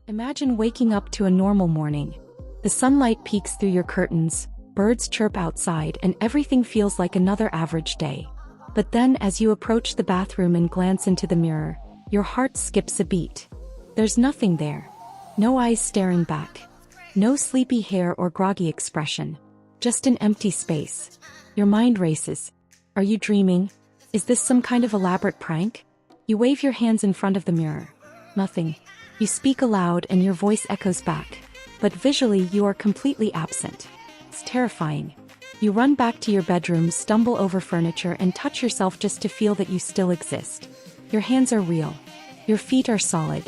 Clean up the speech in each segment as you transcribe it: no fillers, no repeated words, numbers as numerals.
Imagine waking up to a normal morning. The sunlight peeks through your curtains, birds chirp outside, and everything feels like another average day. But then as you approach the bathroom and glance into the mirror, your heart skips a beat. There's nothing there. No eyes staring back. No sleepy hair or groggy expression. Just an empty space. Your mind races. Are you dreaming? Is this some kind of elaborate prank? You wave your hands in front of the mirror. Nothing. You speak aloud and your voice echoes back. But visually you are completely absent. It's terrifying. You run back to your bedroom, stumble over furniture, and touch yourself just to feel that you still exist. Your hands are real. Your feet are solid.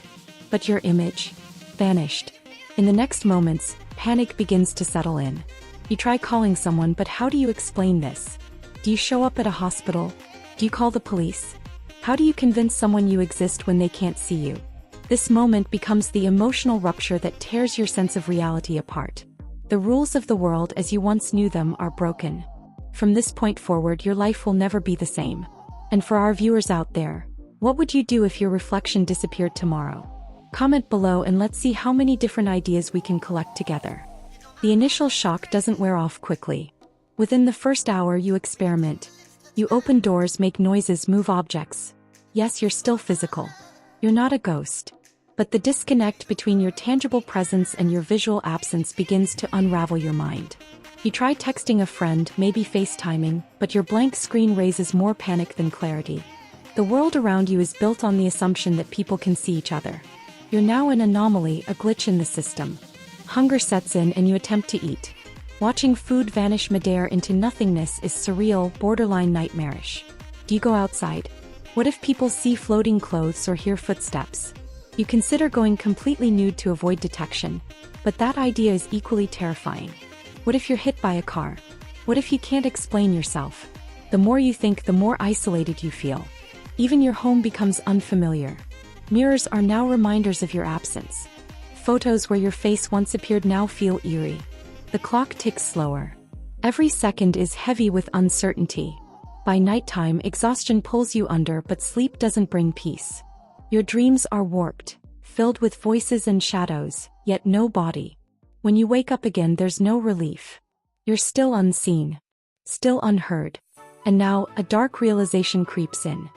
But your image? Vanished. In the next moments, panic begins to settle in. You try calling someone, but how do you explain this? Do you show up at a hospital? Do you call the police? How do you convince someone you exist when they can't see you? This moment becomes the emotional rupture that tears your sense of reality apart. The rules of the world as you once knew them are broken. From this point forward, your life will never be the same. And for our viewers out there, what would you do if your reflection disappeared tomorrow? Comment below and let's see how many different ideas we can collect together. The initial shock doesn't wear off quickly. Within the first hour you experiment. You open doors, make noises, move objects. Yes, you're still physical. You're not a ghost. But the disconnect between your tangible presence and your visual absence begins to unravel your mind. You try texting a friend, maybe FaceTiming, but your blank screen raises more panic than clarity. The world around you is built on the assumption that people can see each other. You're now an anomaly, a glitch in the system. Hunger sets in and you attempt to eat. Watching food vanish midair into nothingness is surreal, borderline nightmarish. Do you go outside? What if people see floating clothes or hear footsteps? You consider going completely nude to avoid detection, but that idea is equally terrifying. What if you're hit by a car? What if you can't explain yourself? The more you think, the more isolated you feel. Even your home becomes unfamiliar. Mirrors are now reminders of your absence. Photos where your face once appeared now feel eerie. The clock ticks slower. Every second is heavy with uncertainty. By nighttime, exhaustion pulls you under, but sleep doesn't bring peace. Your dreams are warped, filled with voices and shadows, yet no body. When you wake up again, there's no relief. You're still unseen, still unheard. And now, a dark realization creeps in.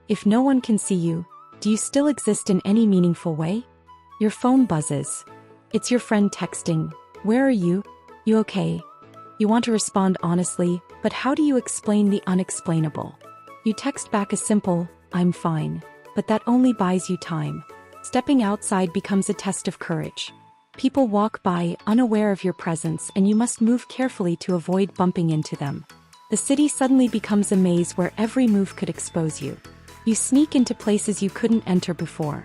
If no one can see you, do you still exist in any meaningful way? Your phone buzzes. It's your friend texting. Where are you? You okay? You want to respond honestly, but how do you explain the unexplainable? You text back a simple, "I'm fine." But that only buys you time. Stepping outside becomes a test of courage. People walk by, unaware of your presence, and you must move carefully to avoid bumping into them. The city suddenly becomes a maze where every move could expose you. You sneak into places you couldn't enter before.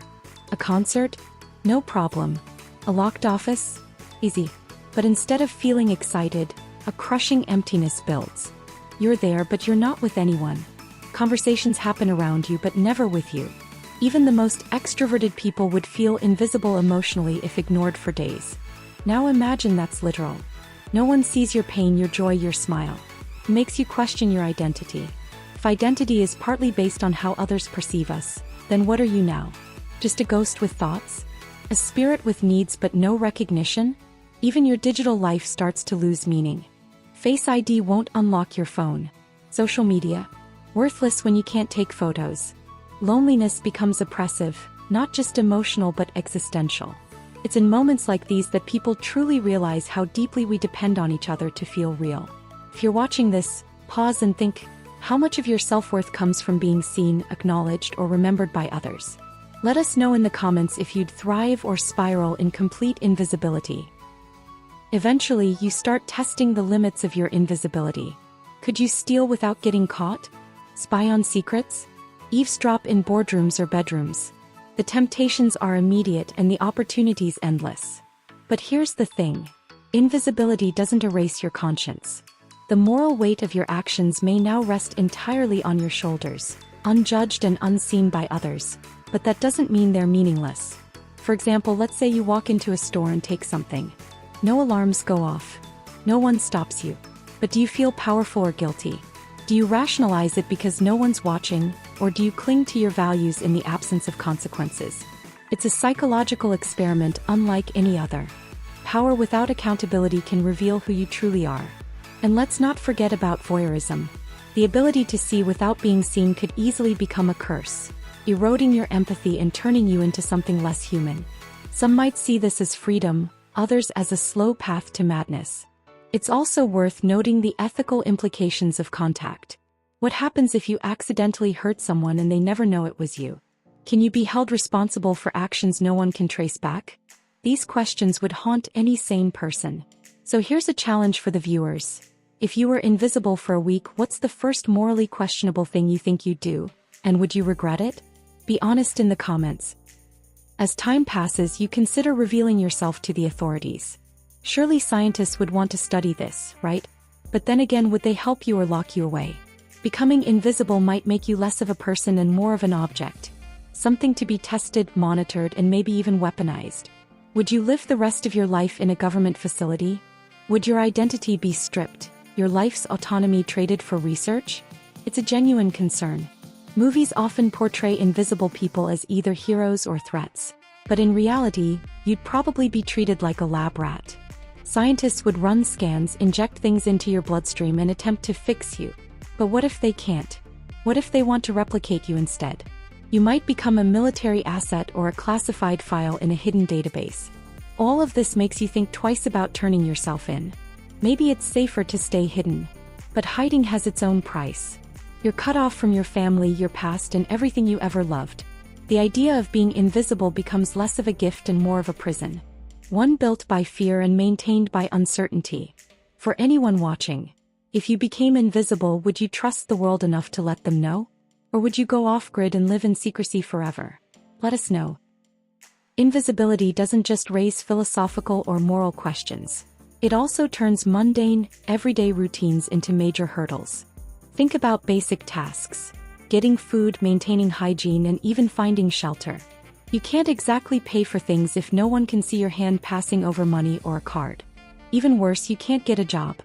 A concert? No problem. A locked office? Easy. But instead of feeling excited, a crushing emptiness builds. You're there, but you're not with anyone. Conversations happen around you, but never with you. Even the most extroverted people would feel invisible emotionally if ignored for days. Now imagine that's literal. No one sees your pain, your joy, your smile. It makes you question your identity. If identity is partly based on how others perceive us, then what are you now? Just a ghost with thoughts? A spirit with needs but no recognition? Even your digital life starts to lose meaning. Face ID won't unlock your phone. Social media? Worthless when you can't take photos. Loneliness becomes oppressive, not just emotional but existential. It's in moments like these that people truly realize how deeply we depend on each other to feel real. If you're watching this, pause and think, how much of your self-worth comes from being seen, acknowledged, or remembered by others? Let us know in the comments if you'd thrive or spiral in complete invisibility. Eventually, you start testing the limits of your invisibility. Could you steal without getting caught? Spy on secrets? Eavesdrop in boardrooms or bedrooms? The temptations are immediate and the opportunities endless. But here's the thing. Invisibility doesn't erase your conscience. The moral weight of your actions may now rest entirely on your shoulders, unjudged and unseen by others, but that doesn't mean they're meaningless. For example, let's say you walk into a store and take something. No alarms go off. No one stops you. But do you feel powerful or guilty? Do you rationalize it because no one's watching, or do you cling to your values in the absence of consequences? It's a psychological experiment unlike any other. Power without accountability can reveal who you truly are. And let's not forget about voyeurism. The ability to see without being seen could easily become a curse, eroding your empathy and turning you into something less human. Some might see this as freedom, others as a slow path to madness. It's also worth noting the ethical implications of contact. What happens if you accidentally hurt someone and they never know it was you? Can you be held responsible for actions no one can trace back? These questions would haunt any sane person. So here's a challenge for the viewers. If you were invisible for a week, what's the first morally questionable thing you think you'd do? And would you regret it? Be honest in the comments. As time passes, you consider revealing yourself to the authorities. Surely scientists would want to study this, right? But then again, would they help you or lock you away? Becoming invisible might make you less of a person and more of an object. Something to be tested, monitored, and maybe even weaponized. Would you live the rest of your life in a government facility? Would your identity be stripped, your life's autonomy traded for research? It's a genuine concern. Movies often portray invisible people as either heroes or threats. But in reality, you'd probably be treated like a lab rat. Scientists would run scans, inject things into your bloodstream, and attempt to fix you. But what if they can't? What if they want to replicate you instead? You might become a military asset or a classified file in a hidden database. All of this makes you think twice about turning yourself in. Maybe it's safer to stay hidden. But hiding has its own price. You're cut off from your family, your past, and everything you ever loved. The idea of being invisible becomes less of a gift and more of a prison. One built by fear and maintained by uncertainty. For anyone watching, if you became invisible, would you trust the world enough to let them know? Or would you go off-grid and live in secrecy forever? Let us know. Invisibility doesn't just raise philosophical or moral questions. It also turns mundane, everyday routines into major hurdles. Think about basic tasks: getting food, maintaining hygiene, and even finding shelter. You can't exactly pay for things if no one can see your hand passing over money or a card. Even worse, you can't get a job.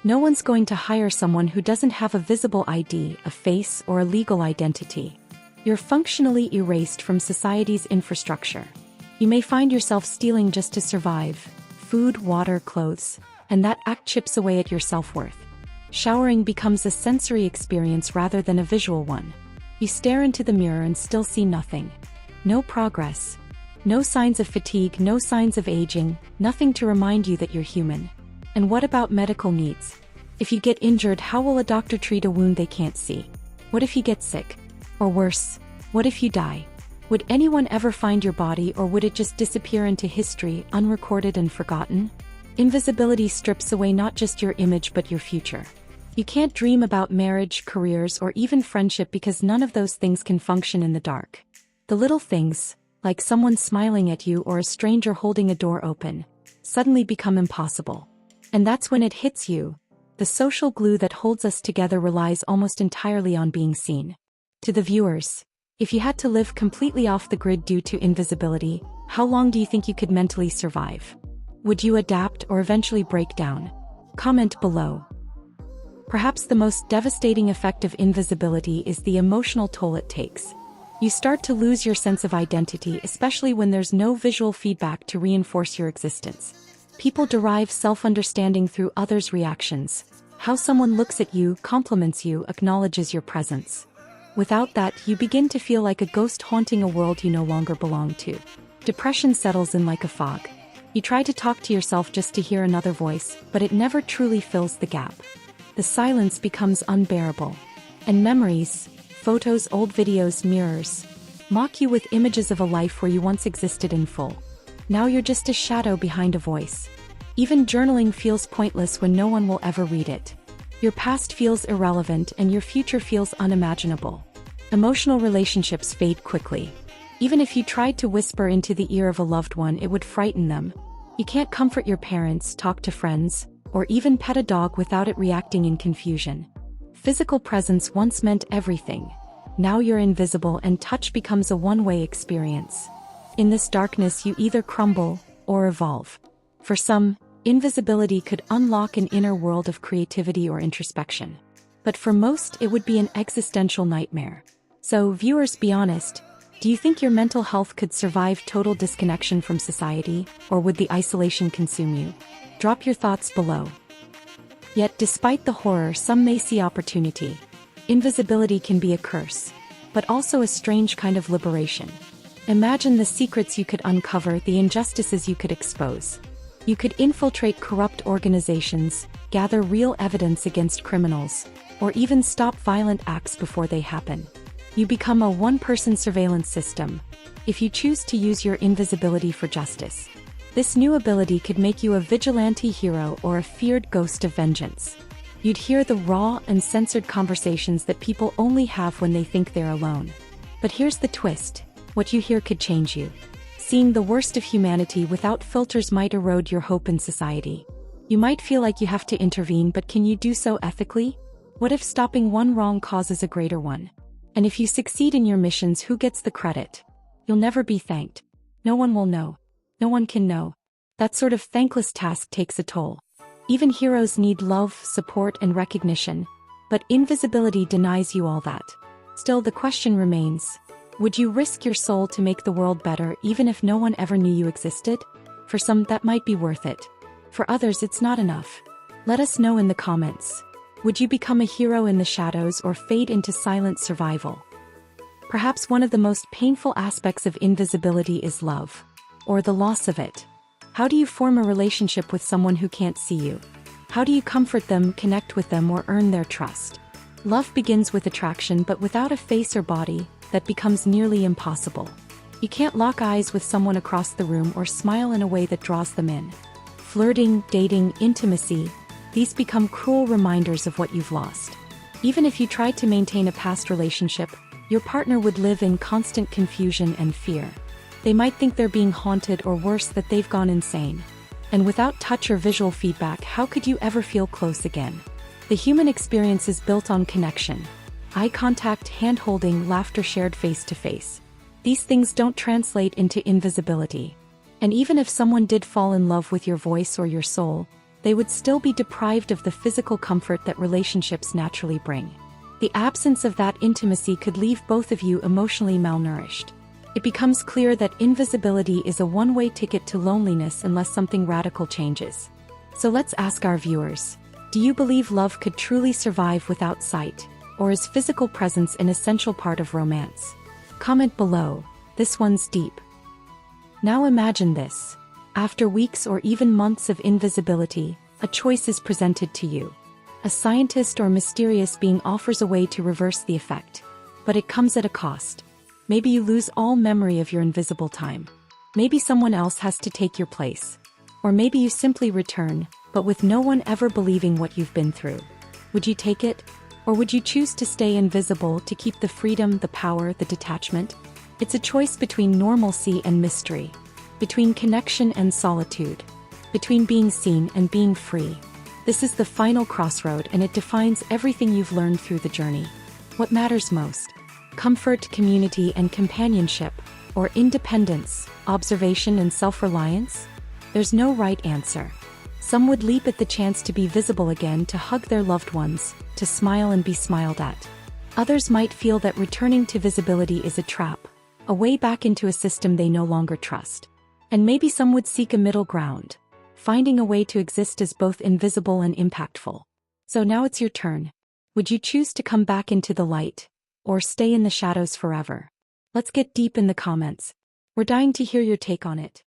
No one's going to hire someone who doesn't have a visible ID, a face, or a legal identity. You're functionally erased from society's infrastructure. You may find yourself stealing just to survive: food, water, clothes, and that act chips away at your self-worth. Showering becomes a sensory experience rather than a visual one. You stare into the mirror and still see nothing. No progress. No signs of fatigue, no signs of aging, nothing to remind you that you're human. And what about medical needs? If you get injured, how will a doctor treat a wound they can't see? What if you get sick? Or worse, what if you die? Would anyone ever find your body, or would it just disappear into history, unrecorded and forgotten? Invisibility strips away not just your image but your future. You can't dream about marriage, careers, or even friendship because none of those things can function in the dark. The little things, like someone smiling at you or a stranger holding a door open, suddenly become impossible. And that's when it hits you. The social glue that holds us together relies almost entirely on being seen. To the viewers, if you had to live completely off the grid due to invisibility, how long do you think you could mentally survive? Would you adapt or eventually break down? Comment below. Perhaps the most devastating effect of invisibility is the emotional toll it takes. You start to lose your sense of identity, especially when there's no visual feedback to reinforce your existence. People derive self-understanding through others' reactions. How someone looks at you, compliments you, acknowledges your presence. Without that, you begin to feel like a ghost haunting a world you no longer belong to. Depression settles in like a fog. You try to talk to yourself just to hear another voice, but it never truly fills the gap. The silence becomes unbearable. And memories, photos, old videos, mirrors, mock you with images of a life where you once existed in full. Now you're just a shadow behind a voice. Even journaling feels pointless when no one will ever read it. Your past feels irrelevant and your future feels unimaginable. Emotional relationships fade quickly. Even if you tried to whisper into the ear of a loved one, it would frighten them. You can't comfort your parents, talk to friends, or even pet a dog without it reacting in confusion. Physical presence once meant everything. Now you're invisible and touch becomes a one-way experience. In this darkness, you either crumble or evolve. For some, invisibility could unlock an inner world of creativity or introspection. But for most, it would be an existential nightmare. So, viewers, be honest. Do you think your mental health could survive total disconnection from society, or would the isolation consume you? Drop your thoughts below. Yet despite the horror, some may see opportunity. Invisibility can be a curse, but also a strange kind of liberation. Imagine the secrets you could uncover, the injustices you could expose. You could infiltrate corrupt organizations, gather real evidence against criminals, or even stop violent acts before they happen. You become a one-person surveillance system, if you choose to use your invisibility for justice. This new ability could make you a vigilante hero or a feared ghost of vengeance. You'd hear the raw, uncensored conversations that people only have when they think they're alone. But here's the twist: what you hear could change you. Seeing the worst of humanity without filters might erode your hope in society. You might feel like you have to intervene, but can you do so ethically? What if stopping one wrong causes a greater one? And if you succeed in your missions, who gets the credit? You'll never be thanked. No one will know. No one can know. That sort of thankless task takes a toll. Even heroes need love, support, and recognition, but invisibility denies you all that. Still, the question remains: would you risk your soul to make the world better even if no one ever knew you existed? For some, that might be worth it. For others, it's not enough. Let us know in the comments. Would you become a hero in the shadows or fade into silent survival? Perhaps one of the most painful aspects of invisibility is love, or the loss of it. How do you form a relationship with someone who can't see you? How do you comfort them, connect with them, or earn their trust? Love begins with attraction, but without a face or body, that becomes nearly impossible. You can't lock eyes with someone across the room or smile in a way that draws them in. Flirting, dating, intimacy, these become cruel reminders of what you've lost. Even if you tried to maintain a past relationship, your partner would live in constant confusion and fear. They might think they're being haunted, or worse, that they've gone insane. And without touch or visual feedback, how could you ever feel close again? The human experience is built on connection. Eye contact, hand-holding, laughter shared face-to-face. These things don't translate into invisibility. And even if someone did fall in love with your voice or your soul, they would still be deprived of the physical comfort that relationships naturally bring. The absence of that intimacy could leave both of you emotionally malnourished. It becomes clear that invisibility is a one-way ticket to loneliness unless something radical changes. So let's ask our viewers: do you believe love could truly survive without sight? Or is physical presence an essential part of romance? Comment below. This one's deep. Now imagine this. After weeks or even months of invisibility, a choice is presented to you. A scientist or mysterious being offers a way to reverse the effect. But it comes at a cost. Maybe you lose all memory of your invisible time. Maybe someone else has to take your place. Or maybe you simply return, but with no one ever believing what you've been through. Would you take it? Or would you choose to stay invisible to keep the freedom, the power, the detachment? It's a choice between normalcy and mystery, between connection and solitude, between being seen and being free. This is the final crossroad, and it defines everything you've learned through the journey. What matters most? Comfort, community, and companionship, or independence, observation, and self-reliance? There's no right answer. Some would leap at the chance to be visible again, to hug their loved ones, to smile and be smiled at. Others might feel that returning to visibility is a trap, a way back into a system they no longer trust. And maybe some would seek a middle ground, finding a way to exist as both invisible and impactful. So now it's your turn. Would you choose to come back into the light, or stay in the shadows forever? Let's get deep in the comments. We're dying to hear your take on it.